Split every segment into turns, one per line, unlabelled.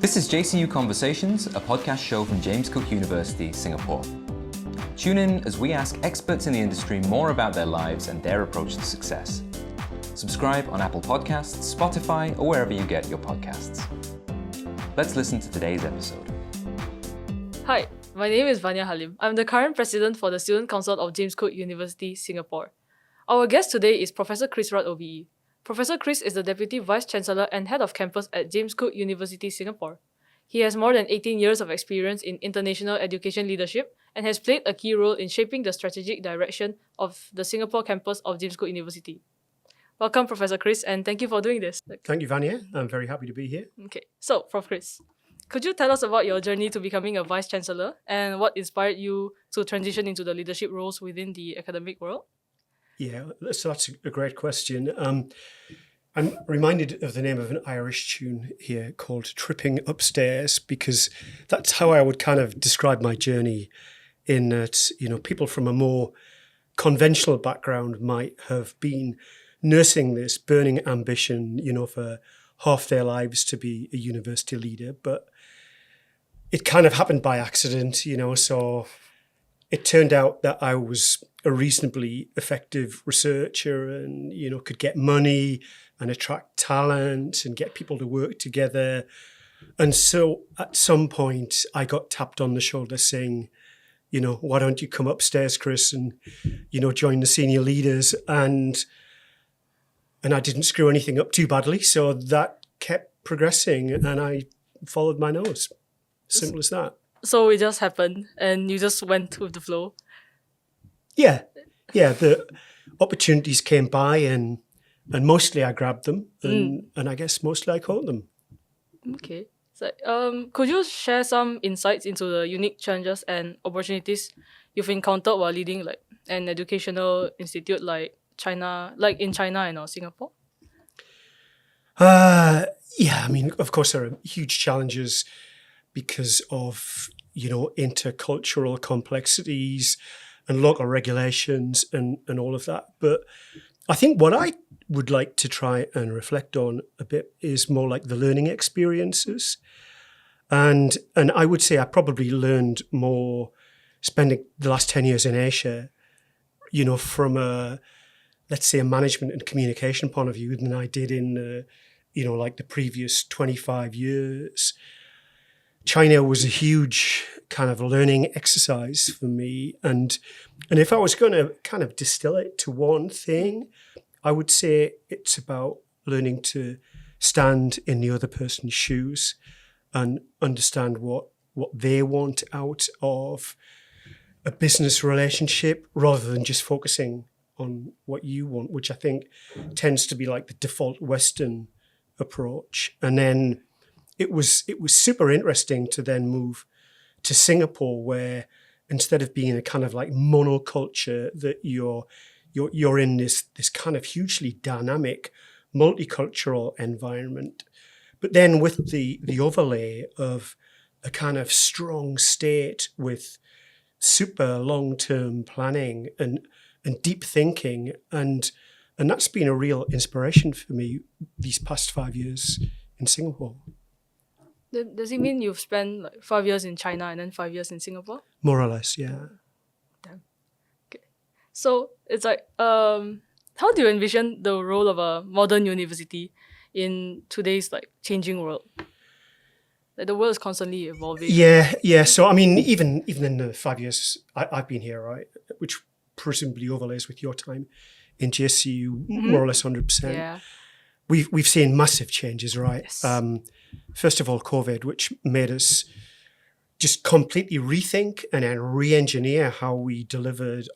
This is JCU Conversations, a podcast show from James Cook University, Singapore. Tune in as we ask experts in the industry more about their lives and their approach to success. Subscribe on Apple Podcasts, Spotify, or wherever you get your podcasts. Let's listen to today's episode.
Hi, my name is Vania Halim. I'm the current president for the Student Council of James Cook University, Singapore. Our guest today is Professor Chris Rudd, OBE. Professor Chris is the Deputy Vice Chancellor and Head of Campus at James Cook University, Singapore. He has more than 18 years of experience in international education leadership and has played a key role in shaping the strategic direction of the Singapore campus of James Cook University. Welcome, Professor Chris, and thank you for doing this.
Thank you, Vania. I'm very happy to be here.
Okay, so Prof. Chris, could you tell us about your journey to becoming a Vice Chancellor and what inspired you to transition into the leadership roles within the academic world?
Yeah, so that's a great question. I'm reminded of the name of an Irish tune here called Tripping Upstairs, because that's how I would kind of describe my journey, in that, people from a more conventional background might have been nursing this burning ambition, for half their lives to be a university leader, but it kind of happened by accident, so it turned out that I was a reasonably effective researcher and, could get money and attract talent and get people to work together. And so at some point I got tapped on the shoulder saying, why don't you come upstairs, Chris, and, join the senior leaders. And I didn't screw anything up too badly. So that kept progressing and I followed my nose. Simple as that.
So it just happened and you just went with the flow?
Yeah. The opportunities came by and mostly I grabbed them and I guess mostly I caught them.
Okay. So, could you share some insights into the unique challenges and opportunities you've encountered while leading an educational institute in China and Singapore?
Of course there are huge challenges because of, intercultural complexities and local regulations and all of that. But I think what I would like to try and reflect on a bit is more like the learning experiences. And I would say I probably learned more spending the last 10 years in Asia, from let's say a management and communication point of view than I did in, the previous 25 years. China was a huge kind of learning exercise for me. And if I was going to kind of distill it to one thing, I would say it's about learning to stand in the other person's shoes and understand what they want out of a business relationship rather than just focusing on what you want, which I think tends to be like the default Western approach. And then it was super interesting to then move to Singapore, where instead of being a kind of like monoculture, that you're in this kind of hugely dynamic multicultural environment, but then with the overlay of a kind of strong state with super long-term planning and deep thinking, and that's been a real inspiration for me these past 5 years in Singapore.
Does it mean you've spent 5 years in China and then 5 years in Singapore?
More or less, yeah.
Damn. Okay. So it's how do you envision the role of a modern university in today's changing world? The world is constantly evolving.
Yeah. So even in the 5 years I've been here, right, which presumably overlays with your time in JCU, more or less 100%.
Yeah.
We've seen massive changes, right?
Yes.
First of all, COVID, which made us just completely rethink and then re-engineer how we delivered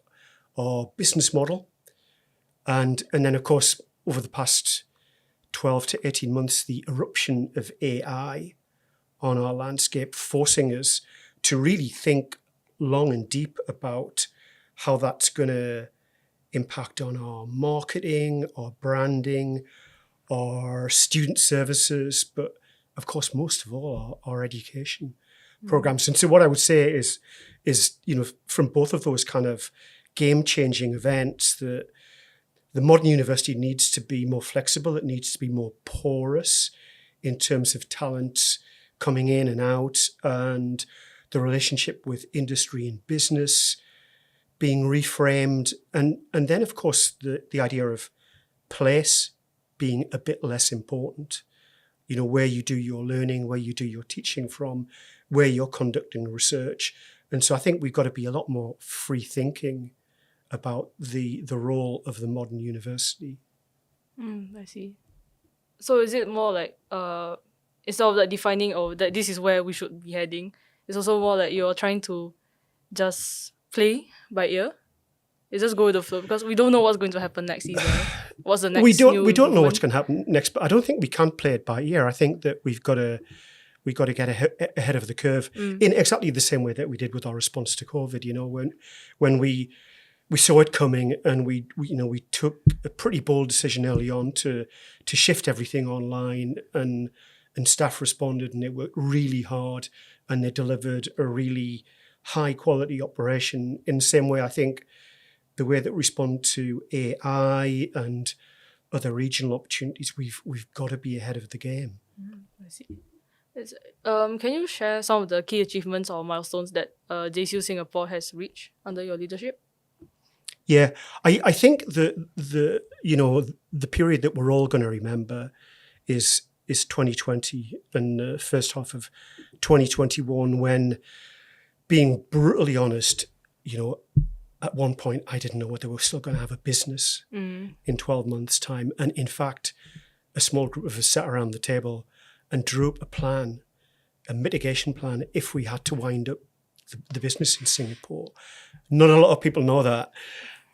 our business model. And then, of course, over the past 12 to 18 months, the eruption of AI on our landscape, forcing us to really think long and deep about how that's going to impact on our marketing, our branding, our student services, but of course, most of all, our education programs. And so what I would say is, from both of those kind of game-changing events, that the modern university needs to be more flexible. It needs to be more porous in terms of talent coming in and out, and the relationship with industry and business being reframed. And then, of course, the idea of place being a bit less important, where you do your learning, where you do your teaching from, where you're conducting research. And so I think we've got to be a lot more free thinking about the role of the modern university.
I see. So is it more like instead of like defining that this is where we should be heading, it's also more like you're trying to just play by ear? You just go with the flow because we don't know what's going to happen next season. What's the next?
We don't know what's going to happen next, but I don't think we can play it by ear. I think that we've got to get ahead of the curve in exactly the same way that we did with our response to COVID. When we saw it coming, and we took a pretty bold decision early on to shift everything online, and staff responded, and they worked really hard, and they delivered a really high quality operation. In the same way, I think the way that we respond to AI and other regional opportunities, we've got to be ahead of the game.
I see. Can you share some of the key achievements or milestones that JCU Singapore has reached under your leadership?
Yeah, I think the period that we're all going to remember is 2020 and the first half of 2021, when, being brutally honest, at one point I didn't know whether we were still going to have a business in 12 months' time. And in fact, a small group of us sat around the table and drew up a mitigation plan if we had to wind up the business in Singapore. Not a lot of people know that.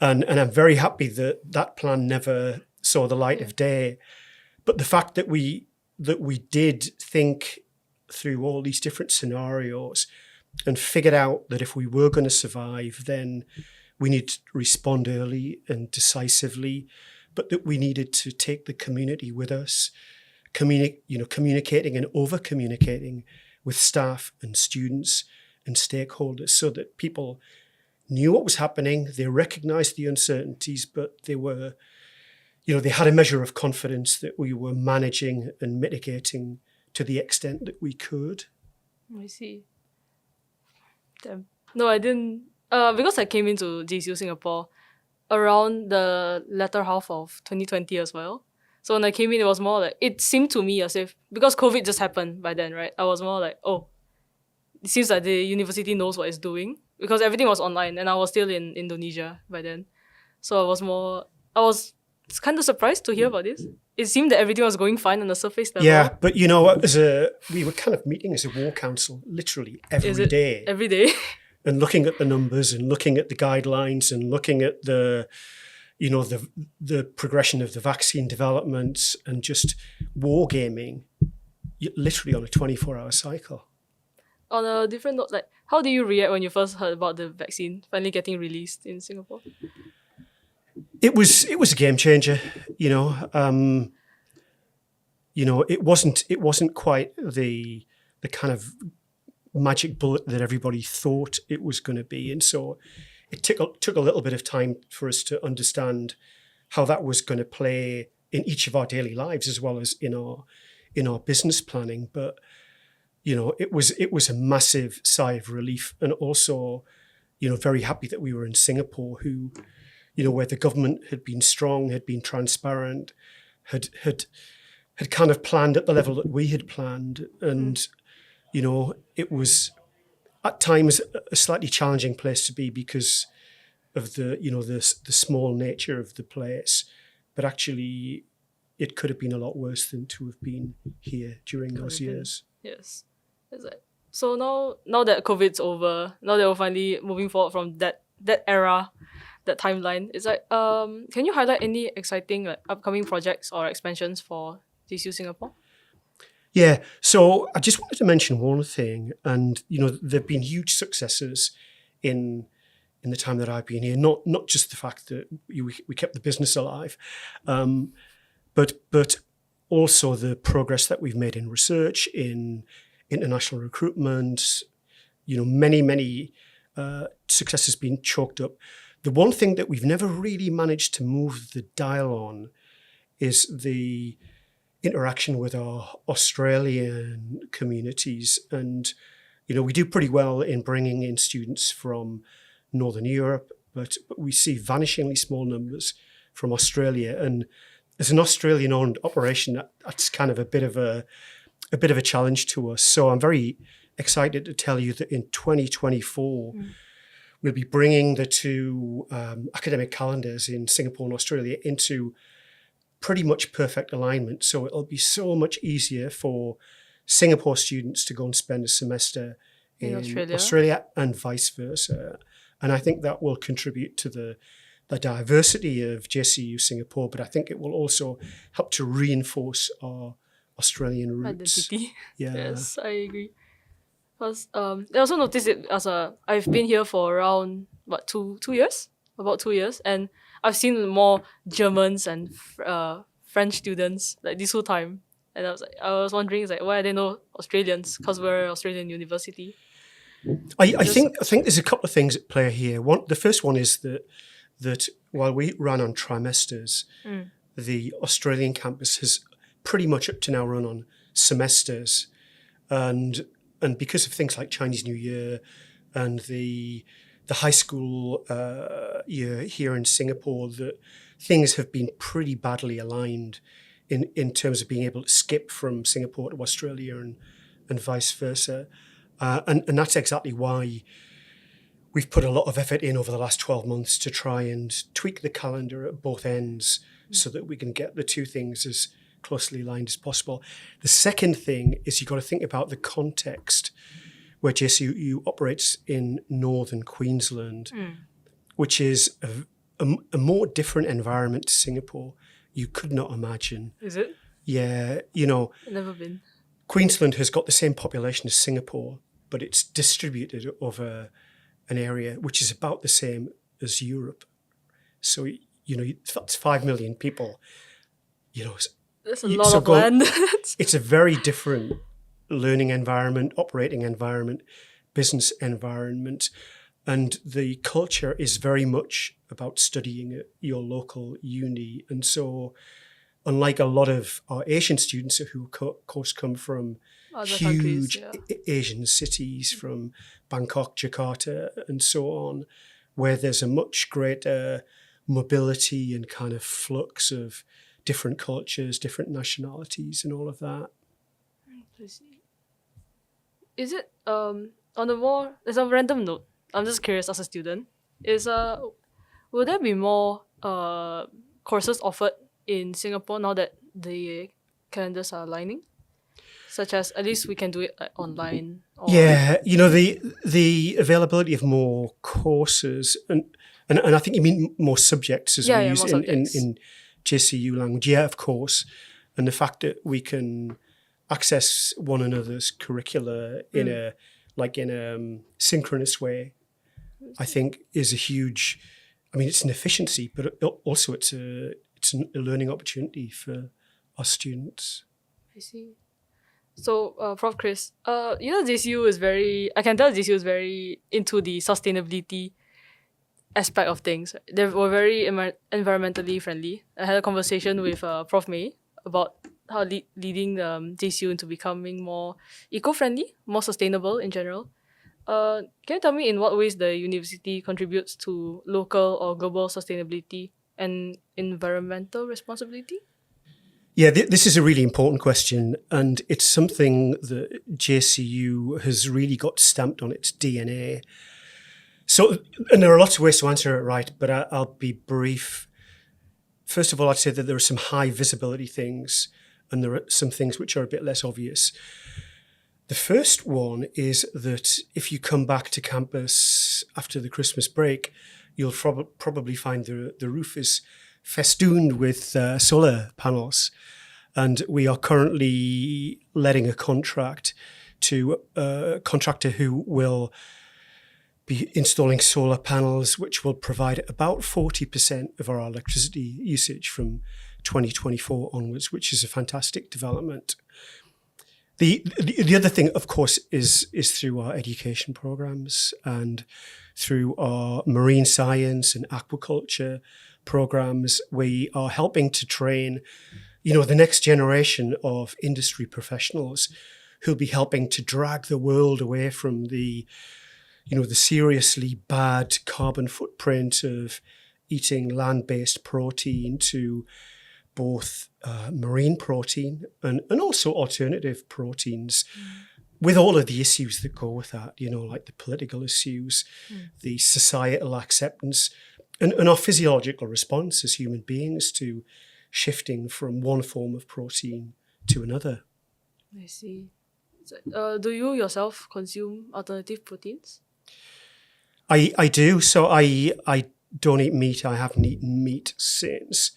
And I'm very happy that plan never saw the light of day. But the fact that we did think through all these different scenarios and figured out that if we were going to survive, then we needed to respond early and decisively, but that we needed to take the community with us, communicating and over-communicating with staff and students and stakeholders so that people knew what was happening. They recognized the uncertainties, but they were, they had a measure of confidence that we were managing and mitigating to the extent that we could.
I see. Damn. No, I didn't. Because I came into JCU Singapore around the latter half of 2020 as well. So when I came in, it was more like, it seemed to me as if, because COVID just happened by then, right? I was more like, oh, it seems like the university knows what it's doing, because everything was online and I was still in Indonesia by then. So I was kind of surprised to hear about this. It seemed that everything was going fine on the surface level.
Yeah, but we were kind of meeting as a war council literally every day.
Every day?
And looking at the numbers and looking at the guidelines and looking at the progression of the vaccine developments and just wargaming literally on a 24-hour cycle.
On a different note, like, how did you react when you first heard about the vaccine finally getting released in Singapore?
It was a game changer, it wasn't quite the kind of magic bullet that everybody thought it was going to be, and so it took a little bit of time for us to understand how that was going to play in each of our daily lives as well as in our business planning. But it was a massive sigh of relief, and also very happy that we were in Singapore, where the government had been strong, had been transparent, had kind of planned at the level that we had planned. And, it was at times a slightly challenging place to be because of the small nature of the place. But actually, it could have been a lot worse than to have been here during those years.
Yes. So now that COVID's over, now that we're finally moving forward from that era, that timeline, it's like, can you highlight any exciting upcoming projects or expansions for JCU Singapore?
Yeah, so I just wanted to mention one thing, and there've been huge successes in the time that I've been here. Not just the fact that we kept the business alive, but also the progress that we've made in research, in international recruitment. Many successes being chalked up. The one thing that we've never really managed to move the dial on is the interaction with our Australian communities. And, we do pretty well in bringing in students from Northern Europe, but we see vanishingly small numbers from Australia. And as an Australian-owned operation, that's kind of a bit of a challenge to us. So I'm very excited to tell you that in 2024, we'll be bringing the two academic calendars in Singapore and Australia into pretty much perfect alignment. So it'll be so much easier for Singapore students to go and spend a semester in Australia and vice versa. And I think that will contribute to the diversity of JCU Singapore, but I think it will also help to reinforce our Australian roots.
Identity.
Yeah.
Yes, I agree. Because I also noticed it I've been here for around, about 2 years, and I've seen more Germans and French students like this whole time. And I was wondering, why are there no Australians? Because we're an Australian university.
I think there's a couple of things at play here. The first one is that while we run on trimesters, the Australian campus has pretty much up to now run on semesters, and because of things like Chinese New Year and the high school year here in Singapore, that things have been pretty badly aligned in terms of being able to skip from Singapore to Australia and vice versa. And that's exactly why we've put a lot of effort in over the last 12 months to try and tweak the calendar at both ends so that we can get the two things as closely aligned as possible. The second thing is you've got to think about the context where JCU operates in northern Queensland, which is a more different environment to Singapore you could not imagine.
Is it?
Yeah,
I've never been.
Queensland has got the same population as Singapore, but it's distributed over an area which is about the same as Europe. So, that's 5 million people.
That's a lot of land.
It's a very different learning environment, operating environment, business environment. And the culture is very much about studying at your local uni. And so, unlike a lot of our Asian students who, of course, come from
Other
huge
countries,
Asian cities, from Bangkok, Jakarta, and so on, where there's a much greater mobility and kind of flux of different cultures, different nationalities, and all of that.
I see. Is it on there's a random note. I'm just curious as a student. Will there be more courses offered in Singapore now that the calendars are aligning? Such as, at least we can do it online.
Yeah, the availability of more courses and I think you mean more subjects as we use in JCU language. Yeah, of course. And the fact that we can access one another's curricula in a synchronous way, I think is a huge. It's an efficiency, but also it's a learning opportunity for our students.
I see. So, Prof. Chris, JCU is I can tell JCU is very into the sustainability aspect of things. They were very environmentally friendly. I had a conversation with Prof. May about how leading JCU into becoming more eco-friendly, more sustainable in general. Can you tell me in what ways the university contributes to local or global sustainability and environmental responsibility?
Yeah, this is a really important question, and it's something that JCU has really got stamped on its DNA. So, and there are lots of ways to answer it right, but I'll be brief. First of all, I'd say that there are some high visibility things, and there are some things which are a bit less obvious. The first one is that if you come back to campus after the Christmas break, you'll probably find the roof is festooned with solar panels. And we are currently letting a contract to a contractor who will be installing solar panels, which will provide about 40% of our electricity usage from 2024 onwards, which is a fantastic development. The other thing, of course, is through our education programs and through our marine science and aquaculture programs. We are helping to train the next generation of industry professionals who'll be helping to drag the world away from the seriously bad carbon footprint of eating land-based protein to both marine protein and also alternative proteins, with all of the issues that go with that, like the political issues, the societal acceptance, and our physiological response as human beings to shifting from one form of protein to another.
I see. So, do you yourself consume alternative proteins?
I do. So I don't eat meat. I haven't eaten meat since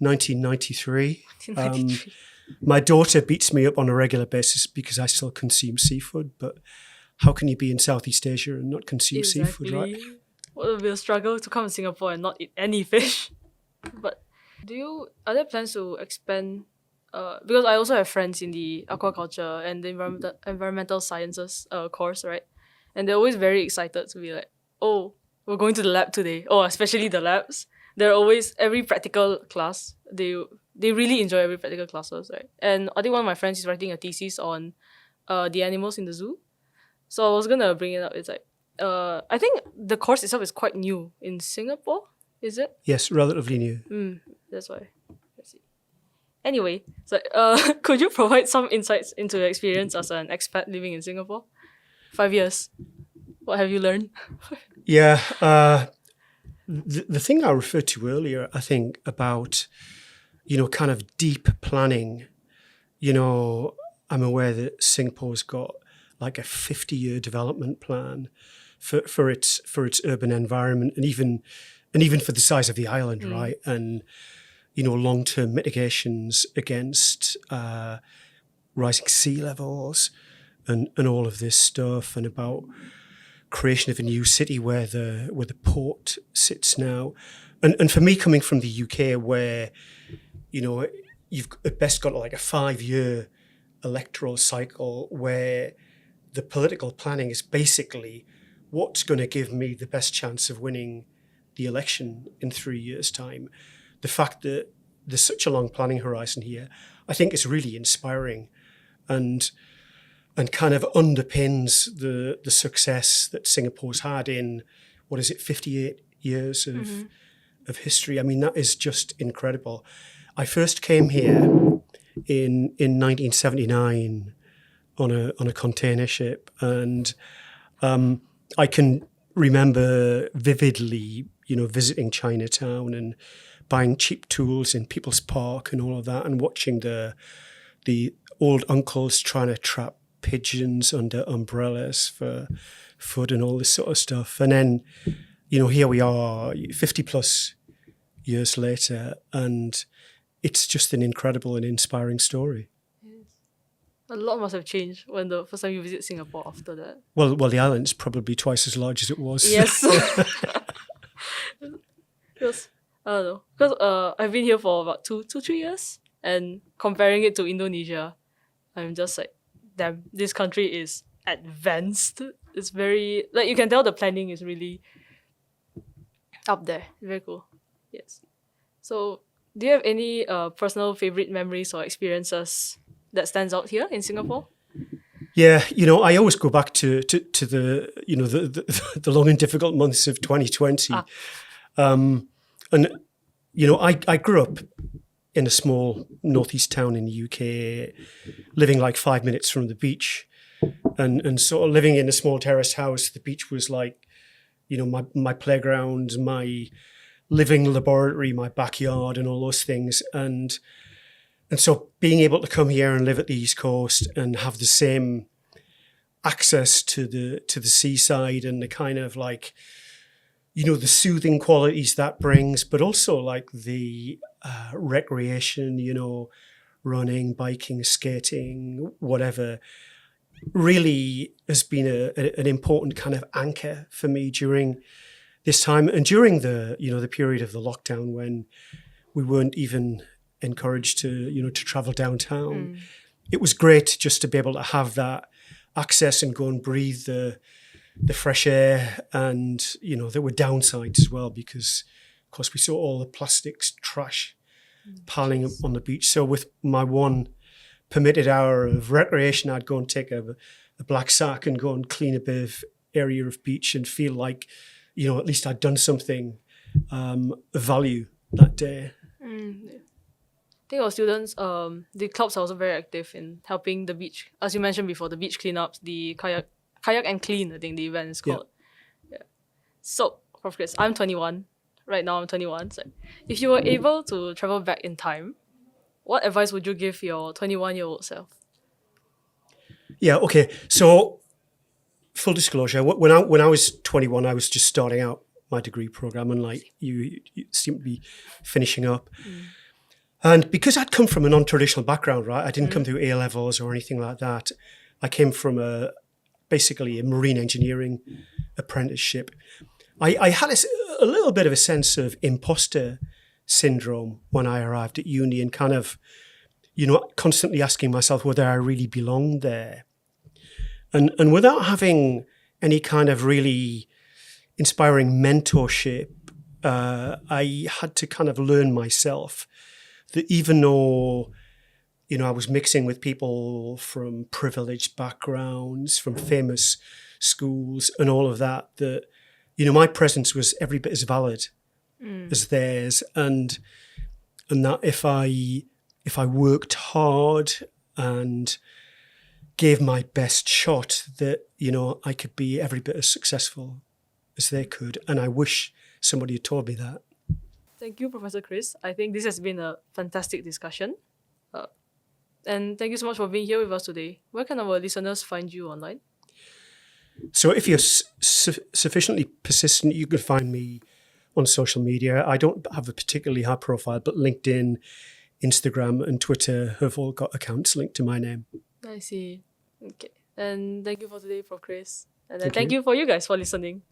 1993.
1993.
My daughter beats me up on a regular basis because I still consume seafood, but how can you be in Southeast Asia and not consume seafood, right?
Well, it will be a struggle to come to Singapore and not eat any fish. But are there plans to expand? Because I also have friends in the aquaculture and the environmental sciences course, right? And they're always very excited to be like, oh, we're going to the lab today. Oh, especially the labs. They're always, every practical class, they really enjoy every practical classes, right? And I think one of my friends is writing a thesis on the animals in the zoo. So I was going to bring it up. It's like, I think the course itself is quite new in Singapore, is it?
Yes, relatively new.
That's why. Let's see. Anyway, so could you provide some insights into your experience as an expat living in Singapore? 5 years. What have you learned?
Yeah. The thing I referred to earlier, I think, about, kind of deep planning, I'm aware that Singapore's got like a 50-year development plan for its urban environment and even for the size of the island, right? And, long-term mitigations against rising sea levels and all of this stuff, and about creation of a new city where the port sits now. And for me, coming from the UK, where, you've at best got like a 5-year electoral cycle where the political planning is basically what's going to give me the best chance of winning the election in 3 years' time. The fact that there's such a long planning horizon here, I think is really inspiring and kind of underpins the success that Singapore's had in, 58 years of history. I mean, that is just incredible. I first came here in 1979 on a container ship, and I can remember vividly, visiting Chinatown and buying cheap tools in People's Park and all of that, and watching the old uncles trying to trap pigeons under umbrellas for food and all this sort of stuff. And then, here we are 50 plus years later, and it's just an incredible and inspiring story.
A lot must have changed when the first time you visit Singapore after that.
Well, the island's probably twice as large as it was.
Yes. Because, I don't know. Because I've been here for about 3 years, and comparing it to Indonesia, I'm just like, damn, this country is advanced. It's very, like, you can tell the planning is really up there. Very cool. Yes. So, do you have any personal favorite memories or experiences that stands out here in Singapore?
Yeah, I always go back to the the long and difficult months of 2020. And I grew up in a small northeast town in the UK, living like 5 minutes from the beach, and sort of living in a small terraced house. The beach was like, my playground, my living laboratory, my backyard, and all those things. And so being able to come here and live at the East Coast and have the same access to the seaside and the kind of like, the soothing qualities that brings, but also like the recreation, running, biking, skating, whatever, really has been an important kind of anchor for me during this time. And during the period of the lockdown when we weren't even encouraged to travel downtown, it was great just to be able to have that access and go and breathe the fresh air. And there were downsides as well, because of course we saw all the plastics trash piling up on the beach. So with my one permitted hour of recreation, I'd go and take a black sack and go and clean a bit of area of beach and feel like, at least I'd done something of value that day.
I think our students, the clubs are also very active in helping the beach. As you mentioned before, the beach cleanups, the kayak and clean, I think the event is called. Yeah. So, Prof. Chris, I'm 21. Right now I'm 21. So if you were able to travel back in time, what advice would you give your 21-year-old self?
Yeah, okay. So, full disclosure, when I was 21, I was just starting out my degree program, and like you seem to be finishing up. And because I'd come from a non-traditional background, right? I didn't come through A-levels or anything like that. I came from basically a marine engineering apprenticeship. I had a little bit of a sense of imposter syndrome when I arrived at uni, and kind of, constantly asking myself whether I really belonged there. And without having any kind of really inspiring mentorship, I had to kind of learn myself that even though, I was mixing with people from privileged backgrounds, from famous schools and all of that, that, my presence was every bit as valid as theirs. And that if I worked hard and gave my best shot, that, I could be every bit as successful as they could. And I wish somebody had told me that.
Thank you, Professor Chris. I think this has been a fantastic discussion. And thank you so much for being here with us today. Where can our listeners find you online?
So if you're sufficiently persistent, you can find me on social media. I don't have a particularly high profile, but LinkedIn, Instagram and Twitter have all got accounts linked to my name.
I see. Okay. And thank you for today, Prof. Chris. And
Thank
thank
you.
you for you guys for listening.